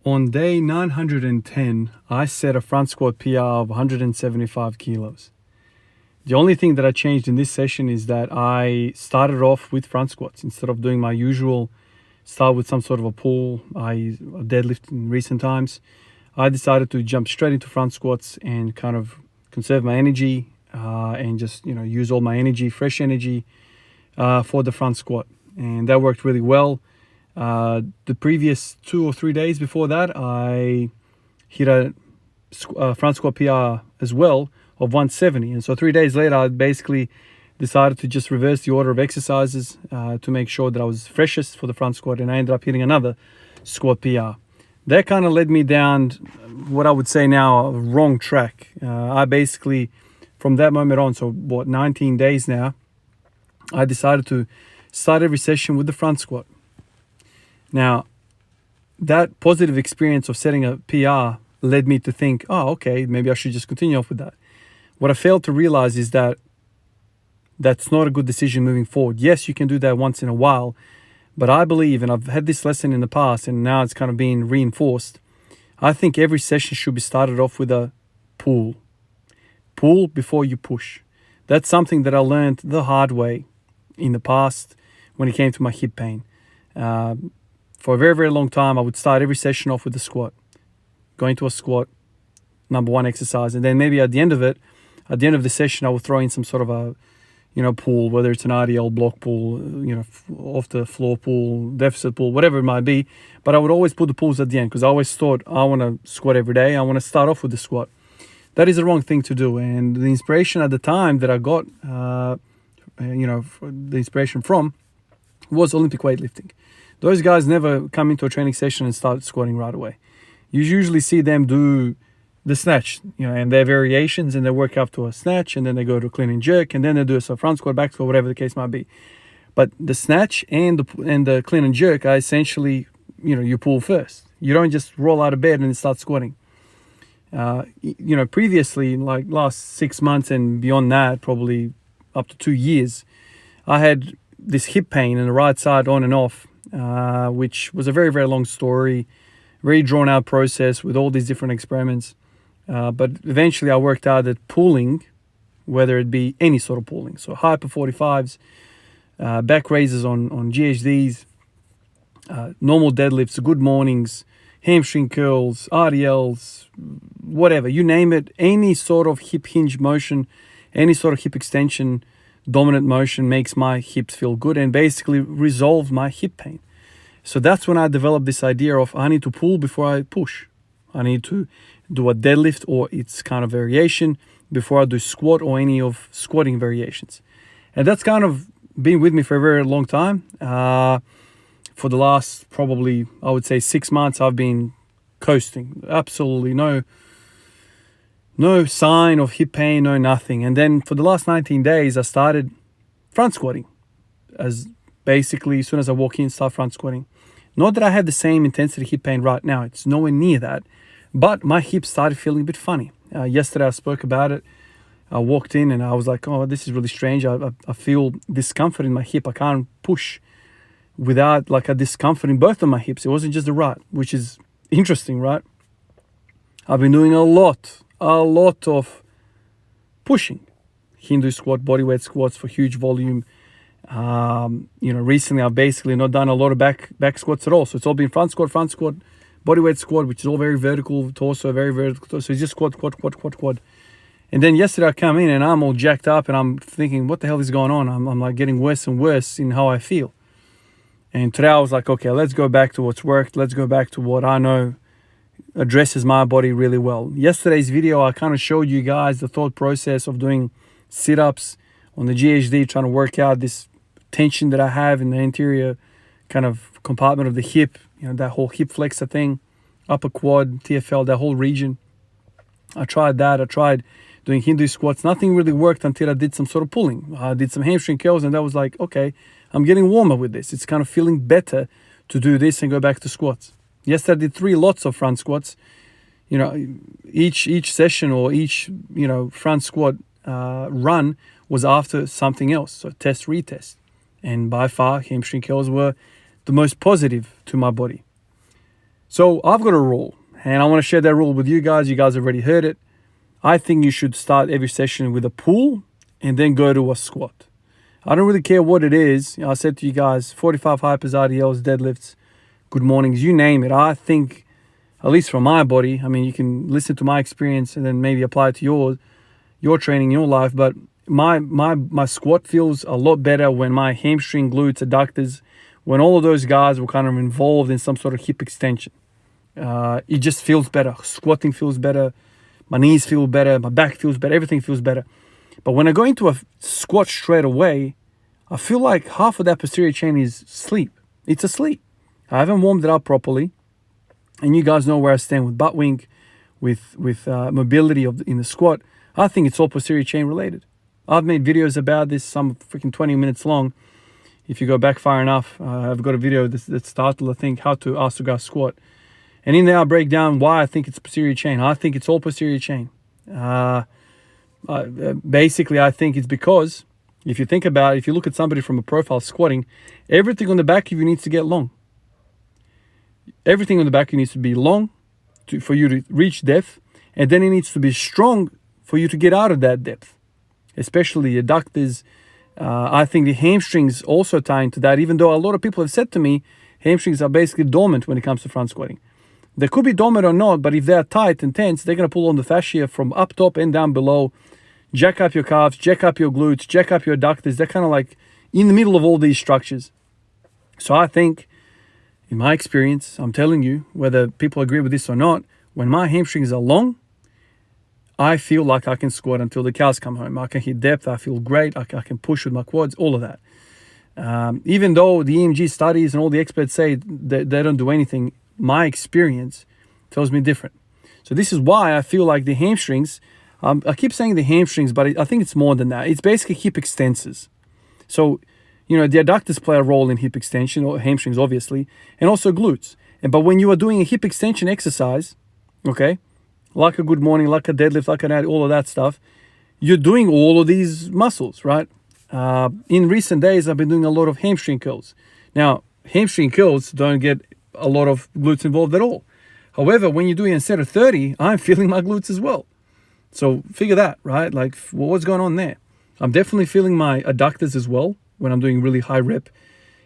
On day 910, I set a front squat PR of 175 kilos. The only thing that I changed in this session is that I started off with front squats. Instead of doing my usual start with some sort of a pull, I deadlift in recent times, I decided to jump straight into front squats and kind of conserve my energy and just use all my energy, fresh energy for the front squat. And that worked really well. The previous 2 or 3 days before that, I hit a front squat PR as well of 170. And so 3 days later, I basically decided to just reverse the order of exercises to make sure that I was freshest for the front squat. And I ended up hitting another squat PR. That kind of led me down what I would say now a wrong track. I basically, from that moment on, so 19 days now, I decided to start every session with the front squat. Now, that positive experience of setting a PR led me to think, oh, okay, maybe I should just continue off with that. What I failed to realize is that that's not a good decision moving forward. Yes, you can do that once in a while, but I believe, and I've had this lesson in the past, and now it's kind of being reinforced, I think every session should be started off with a pull. Pull before you push. That's something that I learned the hard way in the past when it came to my hip pain. For a very, very long time, I would start every session off with a squat. Go into a squat, number one exercise. And then maybe at the end of the session, I would throw in some sort of a, pull, whether it's an RDL block pull, off the floor pull, deficit pull, whatever it might be. But I would always put the pulls at the end because I always thought I want to squat every day. I want to start off with the squat. That is the wrong thing to do. And the inspiration at the time that I got, the inspiration from was Olympic weightlifting. Those guys never come into a training session and start squatting right away. You usually see them do the snatch, and their variations, and they work up to a snatch, and then they go to clean and jerk, and then they do a front squat, back squat, whatever the case might be. But the snatch and the clean and jerk are essentially, you pull first. You don't just roll out of bed and start squatting. Previously, like last 6 months and beyond that, probably up to 2 years, I had this hip pain in the right side on and off, which was a very, very long story, very drawn out process with all these different experiments. But eventually I worked out that pulling, whether it be any sort of pulling, so hyper 45s, back raises on GHDs, normal deadlifts, good mornings, hamstring curls, RDLs, whatever, you name it, any sort of hip hinge motion, any sort of hip extension, dominant motion makes my hips feel good and basically resolve my hip pain. So that's when I developed this idea of I need to pull before I push. I need to do a deadlift or its kind of variation before I do squat or any of squatting variations. And that's kind of been with me for a very long time. For the last probably, I would say 6 months, I've been coasting. Absolutely no sign of hip pain, no nothing. And then for the last 19 days, I started front squatting. As basically, as soon as I walk in, start front squatting. Not that I have the same intensity hip pain right now. It's nowhere near that. But my hips started feeling a bit funny. Yesterday, I spoke about it. I walked in and I was like, oh, this is really strange. I feel discomfort in my hip. I can't push without like a discomfort in both of my hips. It wasn't just the right, which is interesting, right? I've been doing a lot of pushing. Hindu squat, bodyweight squats for huge volume. Recently I've basically not done a lot of back squats at all. So it's all been front squat, bodyweight squat, which is all very vertical, torso, very vertical. So it's just squat. And then yesterday I come in and I'm all jacked up and I'm thinking, what the hell is going on? I'm like getting worse and worse in how I feel. And today I was like, okay, let's go back to what's worked. Let's go back to what I know addresses my body really well. Yesterday's video, I kind of showed you guys the thought process of doing sit-ups on the GHD, trying to work out this tension that I have in the anterior kind of compartment of the hip, that whole hip flexor thing, upper quad, TFL, that whole region. I tried that. I tried doing Hindu squats. Nothing really worked until I did some sort of pulling. I did some hamstring curls and that was like, okay, I'm getting warmer with this. It's kind of feeling better to do this and go back to squats. Yesterday I did 3 lots of front squats. Each session or each, front squat run was after something else. So test, retest. And by far, hamstring curls were the most positive to my body. So I've got a rule, and I want to share that rule with you guys. You guys have already heard it. I think you should start every session with a pull and then go to a squat. I don't really care what it is. I said to you guys, 45 hypers, RDLs, deadlifts, good mornings, you name it. I think, at least from my body, I mean, you can listen to my experience and then maybe apply it to your training, your life. But my squat feels a lot better when my hamstring, glutes, adductors, when all of those guys were kind of involved in some sort of hip extension. It just feels better. Squatting feels better. My knees feel better. My back feels better. Everything feels better. But when I go into a squat straight away, I feel like half of that posterior chain is sleep. It's asleep. I haven't warmed it up properly. And you guys know where I stand with butt wink, with mobility in the squat. I think it's all posterior chain related. I've made videos about this, some freaking 20 minutes long. If you go back far enough, I've got a video that's titled, I think, How to Ask a Guy Squat. And in there I break down why I think it's posterior chain. I think it's all posterior chain. Basically, I think it's because, if you think about it, if you look at somebody from a profile squatting, everything on the back of you needs to get long. Everything on the back of you needs to be long for you to reach depth, and then it needs to be strong for you to get out of that depth, especially adductors. I think the hamstrings also tie into that, even though a lot of people have said to me, hamstrings are basically dormant when it comes to front squatting. They could be dormant or not, but if they're tight and tense, they're going to pull on the fascia from up top and down below, jack up your calves, jack up your glutes, jack up your adductors. They're kind of like in the middle of all these structures. So I think, in my experience, I'm telling you, whether people agree with this or not, when my hamstrings are long, I feel like I can squat until the cows come home. I can hit depth. I feel great. I can push with my quads, all of that. Even though the EMG studies and all the experts say that they don't do anything, my experience tells me different. So this is why I feel like the hamstrings, I keep saying the hamstrings, but I think it's more than that. It's basically hip extensors. So, the adductors play a role in hip extension, or hamstrings obviously, and also glutes. But when you are doing a hip extension exercise, okay, like a good morning, like a deadlift, like an ad, all of that stuff, you're doing all of these muscles, right? In recent days, I've been doing a lot of hamstring curls. Now, hamstring curls don't get a lot of glutes involved at all. However, when you're doing a set of 30, I'm feeling my glutes as well. So figure that, right? Like, what's going on there? I'm definitely feeling my adductors as well when I'm doing really high rep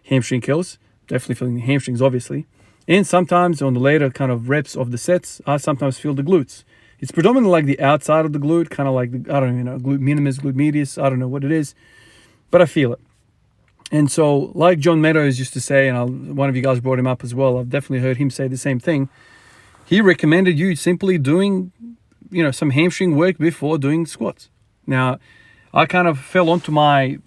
hamstring curls. Definitely feeling the hamstrings, obviously. And sometimes on the later kind of reps of the sets, I sometimes feel the glutes. It's predominantly like the outside of the glute, kind of like, I don't even know, glute minimus, glute medius, I don't know what it is, but I feel it. And so, like John Meadows used to say, and one of you guys brought him up as well, I've definitely heard him say the same thing. He recommended you simply doing, some hamstring work before doing squats. Now, I kind of fell onto my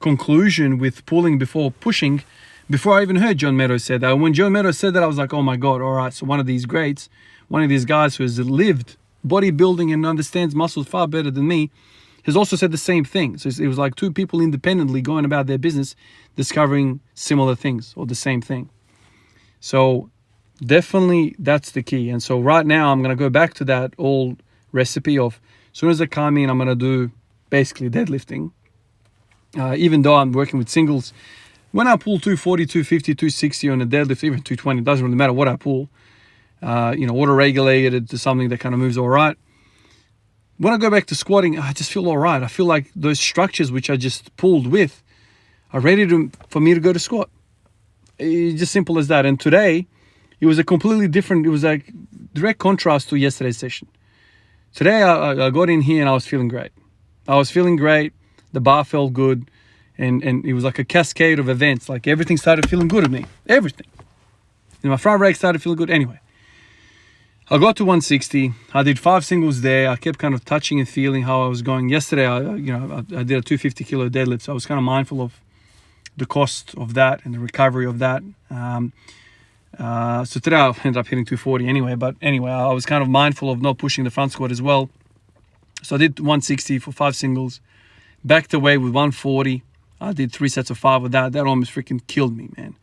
conclusion with pulling before pushing before I even heard John Meadows say that. When John Meadows said that, I was like, oh my God, all right, so one of these greats, one of these guys who has lived bodybuilding and understands muscles far better than me, has also said the same thing. So it was like two people independently going about their business, discovering similar things or the same thing. So definitely that's the key. And so right now I'm going to go back to that old recipe of, as soon as I come in, I'm going to do basically deadlifting. Even though I'm working with singles, when I pull 240, 250, 260 on a deadlift, even 220, it doesn't really matter what I pull, auto-regulated to something that kind of moves all right. When I go back to squatting, I just feel all right. I feel like those structures which I just pulled with are ready for me to go to squat. It's just simple as that. And today, it was a completely different, it was like direct contrast to yesterday's session. Today, I got in here and I was feeling great. The bar felt good. And it was like a cascade of events. Like everything started feeling good at me. Everything. And my front rack started feeling good. Anyway, I got to 160. I did 5 singles there. I kept kind of touching and feeling how I was going. Yesterday, I did a 250 kilo deadlift. So I was kind of mindful of the cost of that and the recovery of that. So today I ended up hitting 240 anyway. But anyway, I was kind of mindful of not pushing the front squat as well. So I did 160 for 5 singles. Backed away with 140. I did 3 sets of 5 with that. That almost freaking killed me, man.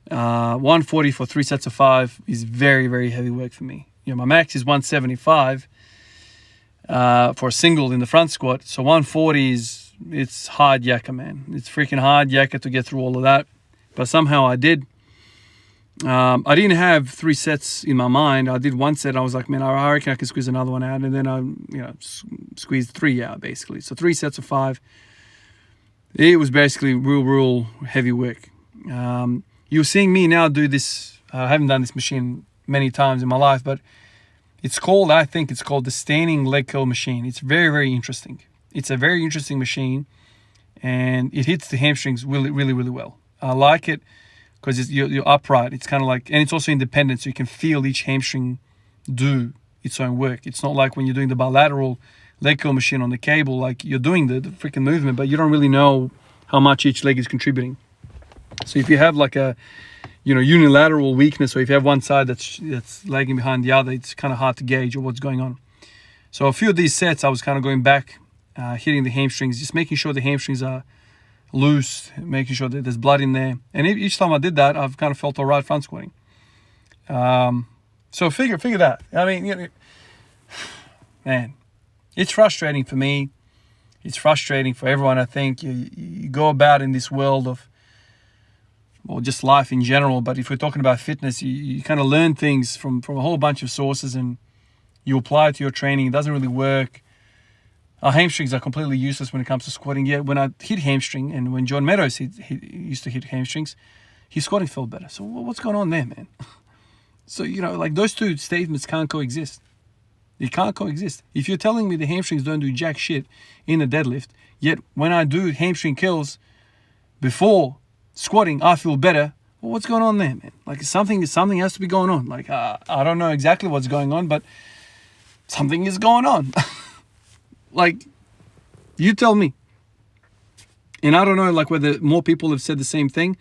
140 for 3 sets of 5 is very, very heavy work for me. My max is 175 for a single in the front squat. So 140 it's hard yakka, man. It's freaking hard yakka to get through all of that. But somehow I did. I didn't have 3 sets in my mind. I did 1 set. I was like, man, I reckon I can squeeze another one out. And then I, squeezed 3 out, basically. So 3 sets of 5. It was basically real heavy work. You're seeing me now do this. I haven't done this machine many times in my life, but I think it's called the standing leg curl machine. It's very interesting. It's a very interesting machine, and it hits the hamstrings really well. I like it because you're upright. It's kind of like, and it's also independent, so you can feel each hamstring do its own work. It's not like when you're doing the bilateral leg curl machine on the cable, like you're doing the freaking movement, but you don't really know how much each leg is contributing. So if you have like a unilateral weakness, or if you have one side that's lagging behind the other, it's kind of hard to gauge what's going on. So a few of these sets, I was kind of going back, hitting the hamstrings, just making sure the hamstrings are loose, making sure that there's blood in there. And each time I did that, I've kind of felt all right front squatting. So figure that. I mean, man, it's frustrating for me. It's frustrating for everyone. I think you go about in this world of, well, just life in general. But if we're talking about fitness, you kind of learn things from a whole bunch of sources, and you apply it to your training. It doesn't really work. Our hamstrings are completely useless when it comes to squatting. Yet when I hit hamstring, and when John Meadows he used to hit hamstrings, his squatting felt better. So what's going on there, man? So, like those two statements can't coexist. They can't coexist. If you're telling me the hamstrings don't do jack shit in a deadlift, yet when I do hamstring curls before squatting, I feel better. Well, what's going on there, man? Like something has to be going on. Like I don't know exactly what's going on, but something is going on. Like, you tell me. And I don't know, like, whether more people have said the same thing.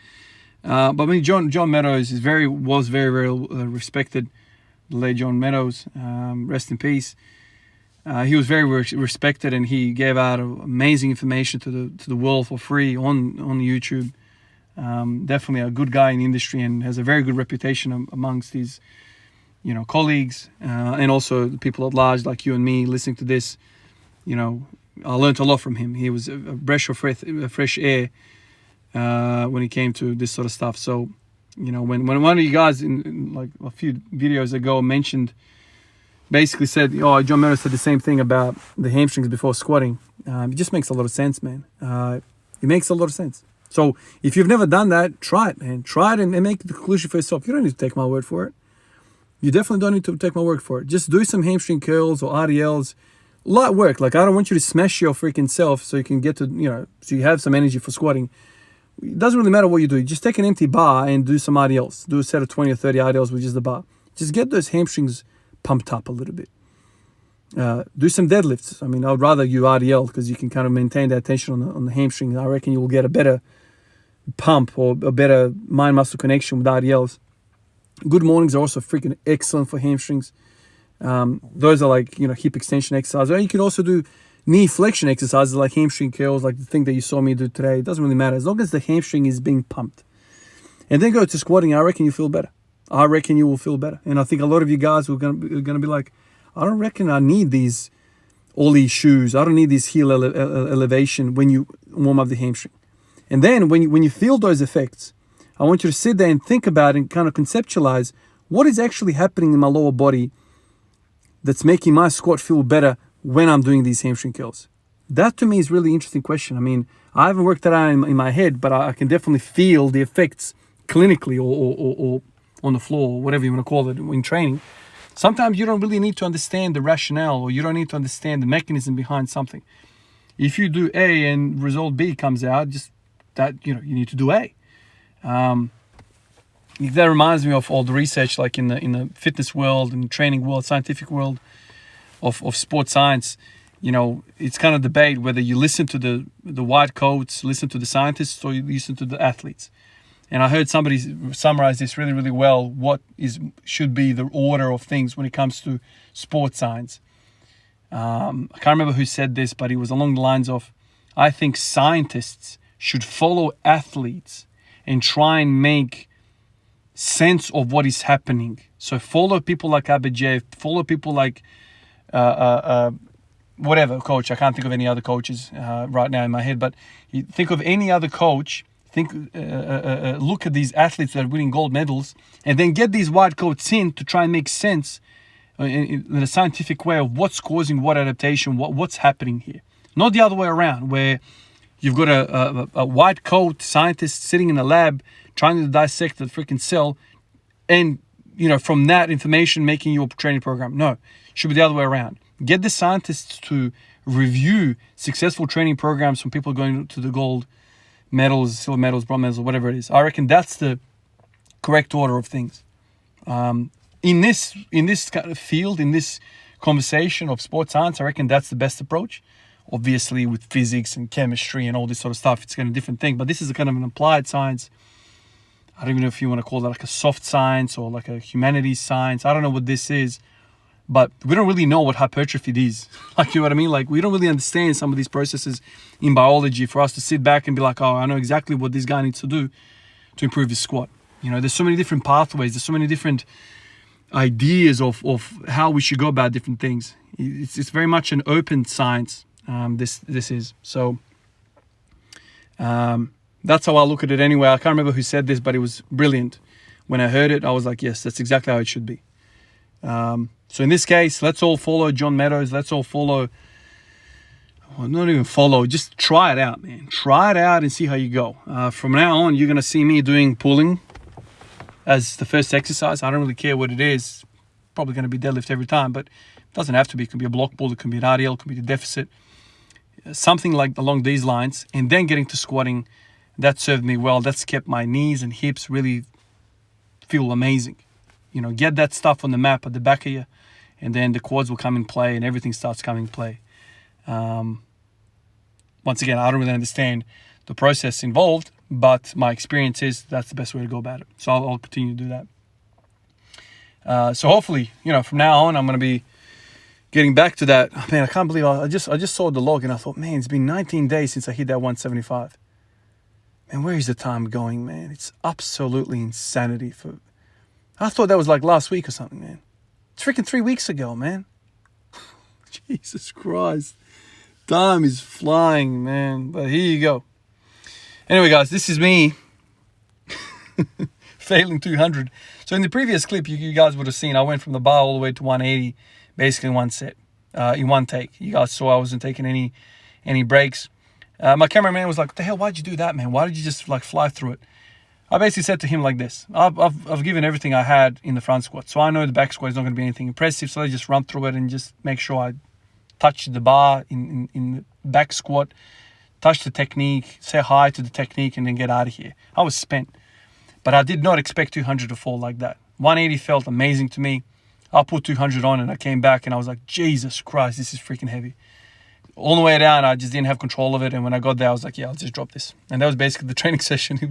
But I mean, John Meadows was very respected. The late John Meadows, rest in peace. He was very respected, and he gave out amazing information to the world for free on YouTube. Definitely a good guy in the industry, and has a very good reputation amongst his, colleagues, and also the people at large, like you and me, listening to this. I learned a lot from him. He was a breath of fresh air when it came to this sort of stuff. So, when one of you guys in like a few videos ago basically said, John Meadows said the same thing about the hamstrings before squatting. It just makes a lot of sense, man. It makes a lot of sense. So if you've never done that, try it, man. Try it and make the conclusion for yourself. You don't need to take my word for it. You definitely don't need to take my word for it. Just do some hamstring curls or RDLs. Light work. Like, I don't want you to smash your freaking self so you can get to, so you have some energy for squatting. It doesn't really matter what you do. Just take an empty bar and do some RDLs. Do a set of 20 or 30 RDLs with just the bar. Just get those hamstrings pumped up a little bit. Do some deadlifts. I mean, I would rather you RDL because you can kind of maintain that tension on the hamstring. I reckon you will get a better pump or a better mind-muscle connection with RDLs. Good mornings are also freaking excellent for hamstrings. Those are like, hip extension exercises. Or you can also do knee flexion exercises like hamstring curls, like the thing that you saw me do today. It doesn't really matter as long as the hamstring is being pumped. And then go to squatting. I reckon you feel better. I reckon you will feel better. And I think a lot of you guys are going to be like, I don't reckon I need all these shoes. I don't need this heel elevation when you warm up the hamstring. And then when you feel those effects, I want you to sit there and think about and kind of conceptualize what is actually happening in my lower body that's making my squat feel better when I'm doing these hamstring curls. That to me is a really interesting question. I mean, I haven't worked that out in my head, but I can definitely feel the effects clinically or on the floor, or whatever you want to call it, in training. Sometimes you don't really need to understand the rationale, or you don't need to understand the mechanism behind something. If you do A and result B comes out, just that, you need to do A. That reminds me of all the research, like in the fitness world and training world, scientific world of sports science. It's kind of debate whether you listen to the white coats, listen to the scientists, or you listen to the athletes. And I heard somebody summarize this really well. What should be the order of things when it comes to sports science? I can't remember who said this, but it was along the lines of, I think scientists should follow athletes and try and make sense of what is happening. So follow people like Abajev, follow people like whatever coach. I can't think of any other coaches right now in my head, but you think of any other coach, look at these athletes that are winning gold medals, and then get these white coats in to try and make sense in a scientific way of what's causing what adaptation, what's happening here. Not the other way around, where you've got a white coat scientist sitting in a lab trying to dissect the freaking cell, and from that information making your training program. No, it should be the other way around. Get the scientists to review successful training programs from people going to the gold medals, silver medals, bronze medals, or whatever it is. I reckon that's the correct order of things. In this kind of field, in this conversation of sports science, I reckon that's the best approach. Obviously, with physics and chemistry and all this sort of stuff, it's kind of a different thing. But this is a kind of an applied science. I don't even know if you want to call that like a soft science or like a humanities science. I don't know what this is. But we don't really know what hypertrophy is. Like, you know what I mean? Like, we don't really understand some of these processes in biology for us to sit back and be like, oh, I know exactly what this guy needs to do to improve his squat. There's so many different pathways. There's so many different ideas of how we should go about different things. It's very much an open science, this is. So that's how I look at it anyway. I can't remember who said this, but it was brilliant. When I heard it, I was like, yes, that's exactly how it should be. So in this case, let's all follow John Meadows. Let's all follow, well, not even follow, just try it out, man. Try it out and see how you go. From now on, you're going to see me doing pulling as the first exercise. I don't really care what it is. Probably going to be deadlift every time, but it doesn't have to be. It can be a block pull, it can be an RDL, it can be a deficit. Something like along these lines. And then getting to squatting, that served me well. That's kept my knees and hips really feel amazing. Get that stuff on the map at the back of you, and then the quads will come in play and everything starts coming in play. Once again, I don't really understand the process involved, but my experience is that's the best way to go about it. So I'll continue to do that. So hopefully, from now on, I'm going to be getting back to that. Man, I can't believe I just saw the log and I thought, man, it's been 19 days since I hit that 175. Man, where is the time going, man? It's absolutely insanity. I thought that was like last week or something, man. It's freaking 3 weeks ago, man. Jesus Christ. Time is flying, man. But here you go. Anyway, guys, this is me failing 200. So in the previous clip, you guys would have seen I went from the bar all the way to 180, basically in one set, in one take. You guys saw I wasn't taking any breaks. My cameraman was like, what the hell, why'd you do that, man? Why did you just like fly through it? I basically said to him like this, I've given everything I had in the front squat. So I know the back squat is not going to be anything impressive. So I just run through it and just make sure I touch the bar in the back squat, touch the technique, say hi to the technique, and then get out of here. I was spent. But I did not expect 200 to fall like that. 180 felt amazing to me. I put 200 on and I came back and I was like, Jesus Christ, this is freaking heavy. All the way down, I just didn't have control of it. And when I got there, I was like, yeah, I'll just drop this. And that was basically the training session. It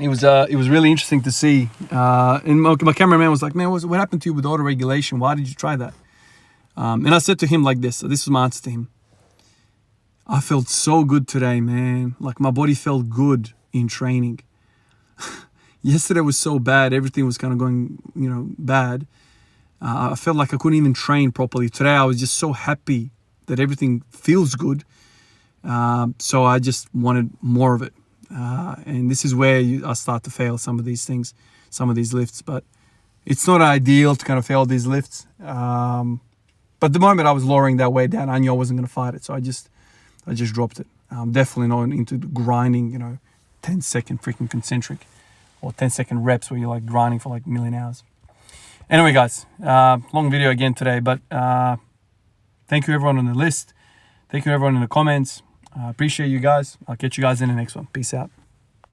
was really interesting to see. And my cameraman was like, man, what happened to you with auto regulation? Why did you try that? And I said to him like this. So this was my answer to him. I felt so good today, man. Like my body felt good in training. Yesterday was so bad. Everything was kind of going, bad. I felt like I couldn't even train properly. Today, I was just so happy that everything feels good. So I just wanted more of it. And this is where I start to fail some of these things, some of these lifts. But it's not ideal to kind of fail these lifts. But the moment I was lowering that weight down, I knew I wasn't going to fight it. So I just dropped it. Definitely not into grinding, 10-second freaking concentric or 10-second reps where you're like grinding for like a million hours. Anyway, guys, long video again today, but thank you everyone on the list. Thank you everyone in the comments. I appreciate you guys. I'll catch you guys in the next one. Peace out.